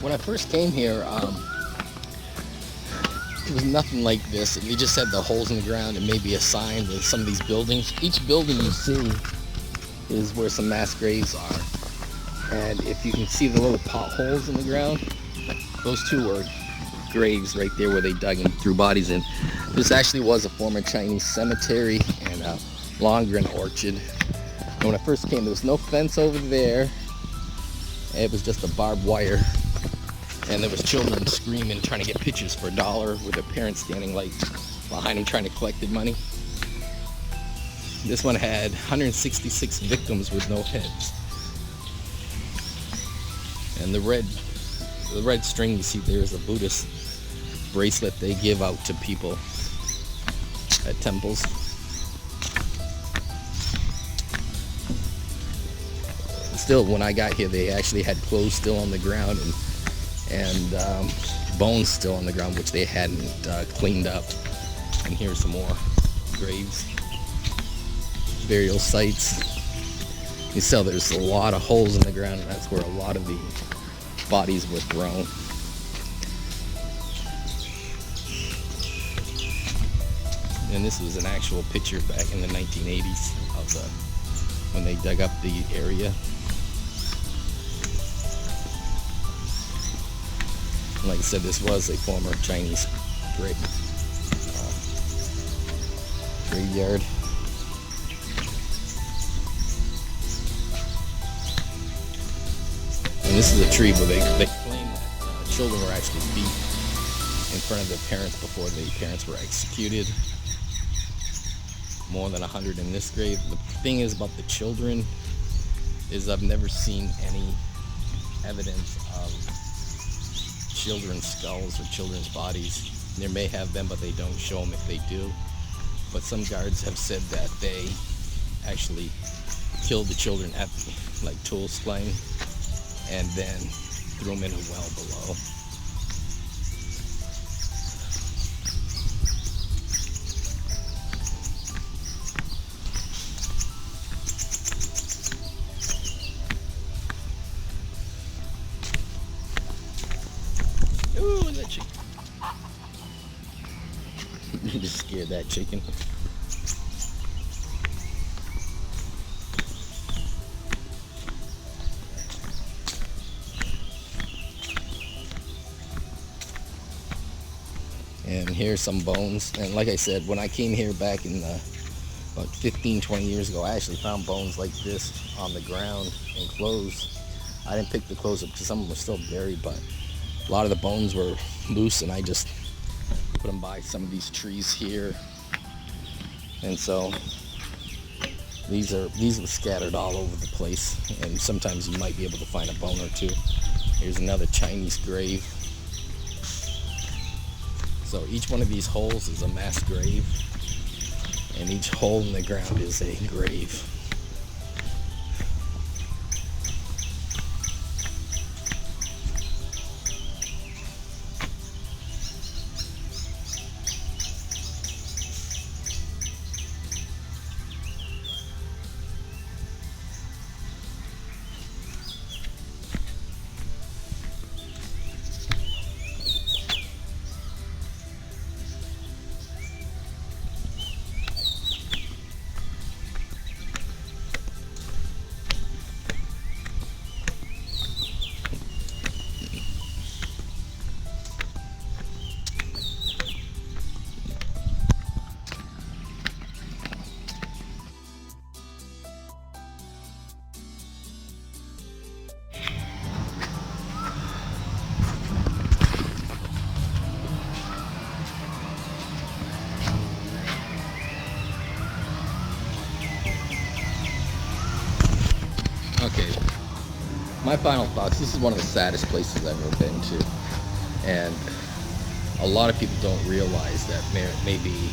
When I first came here, it was nothing like this. We just had the holes in the ground and maybe a sign with some of these buildings. Each building you see is where some mass graves are. And if you can see the little potholes in the ground, those two were graves right there where they dug and threw bodies in. This actually was a former Chinese cemetery and a Longren orchard. And when I first came, there was no fence over there. It was just a barbed wire. And there was children screaming, trying to get pictures for $1 with their parents standing like behind them trying to collect the money. This one had 166 victims with no heads. And the red string you see there is a Buddhist bracelet they give out to people at temples. Still, when I got here, they actually had clothes still on the ground and bones still on the ground, which they hadn't cleaned up. And here's some more graves, burial sites. You see there's a lot of holes in the ground, and that's where a lot of the bodies were thrown. And this was an actual picture back in the 1980s of when they dug up the area. And like I said, this was a former Chinese graveyard. And this is a tree where they claim that children were actually beat in front of their parents before the parents were executed. More than 100 in this grave. The thing is about the children is I've never seen any evidence of children's skulls or children's bodies. There may have them, but they don't show them if they do. But some guards have said that they actually killed the children at like Tul's Plain and then threw them in a well below. Ooh, that chicken. You just scared that chicken. And here's some bones. And like I said, when I came here back in about 15-20 years ago, I actually found bones like this on the ground and clothes. I didn't pick the clothes up because some of them were still buried, but a lot of the bones were loose, and I just put them by some of these trees here. And so these are scattered all over the place, and sometimes you might be able to find a bone or two. Here's another Chinese grave. So each one of these holes is a mass grave, and each hole in the ground is a grave. Okay, my final thoughts. This is one of the saddest places I've ever been to, and a lot of people don't realize that maybe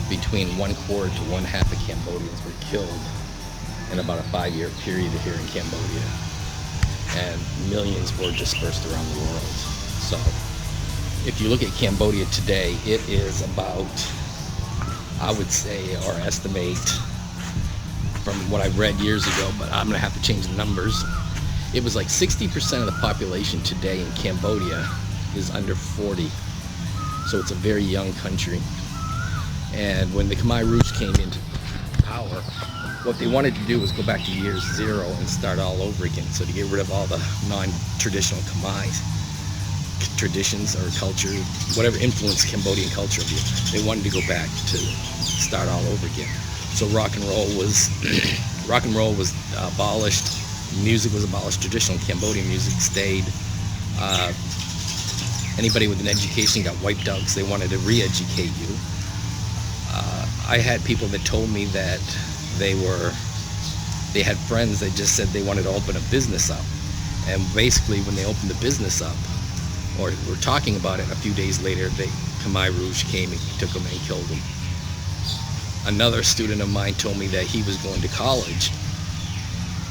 between 1/4 to 1/2 of Cambodians were killed in about a 5-year period here in Cambodia, and millions were dispersed around the world. So if you look at Cambodia today, it is about, I would say or estimate from what I read years ago, but I'm gonna have to change the numbers, It was like 60% of the population today in Cambodia is under 40. So it's a very young country. And when the Khmer Rouge came into power, what they wanted to do was go back to year zero and start all over again. So to get rid of all the non-traditional Khmer traditions or culture, whatever influenced Cambodian culture, they wanted to go back to start all over again. So rock and roll was abolished. Music was abolished. Traditional Cambodian music stayed. Anybody with an education got wiped out because they wanted to re-educate you. I had people that told me that they had friends that just said they wanted to open a business up, and basically when they opened the business up, or were talking about it, a few days later, Khmer Rouge came and took them and killed them. Another student of mine told me that he was going to college,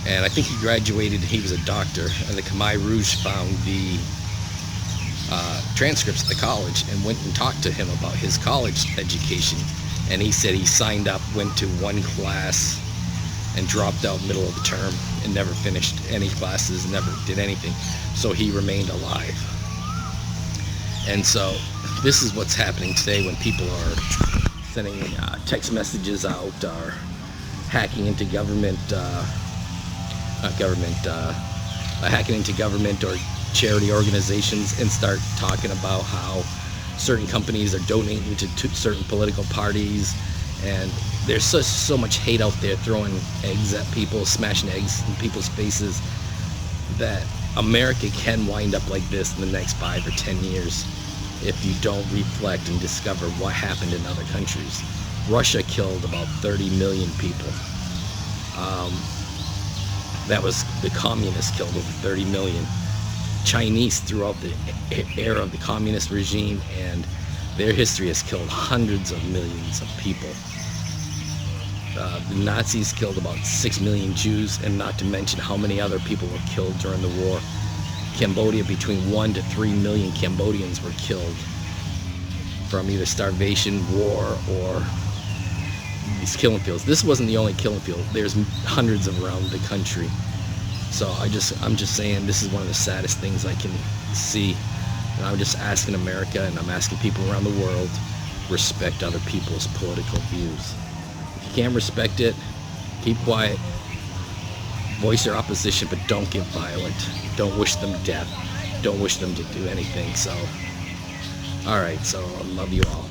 and I think he graduated, he was a doctor, and the Khmer Rouge found the transcripts at the college and went and talked to him about his college education, and he said he signed up, went to one class, and dropped out middle of the term and never finished any classes, never did anything, so he remained alive. And so this is what's happening today when people are sending text messages out, or hacking into hacking into government or charity organizations and start talking about how certain companies are donating to certain political parties, and there's so much hate out there, throwing eggs at people, smashing eggs in people's faces, that America can wind up like this in the next 5 or 10 years if you don't reflect and discover what happened in other countries. Russia killed about 30 million people. That was the communists killed over 30 million. Chinese throughout the era of the communist regime, and their history has killed hundreds of millions of people. The Nazis killed about 6 million Jews, and not to mention how many other people were killed during the war. Cambodia, between 1 to 3 million Cambodians were killed from either starvation, war, or these killing fields. This wasn't the only killing field. There's hundreds around the country. So I'm just saying, this is one of the saddest things I can see. And I'm just asking America, and I'm asking people around the world, respect other people's political views. If you can't respect it, keep quiet. Voice your opposition, but don't get violent. Don't wish them death. Don't wish them to do anything. So, alright, so I love you all.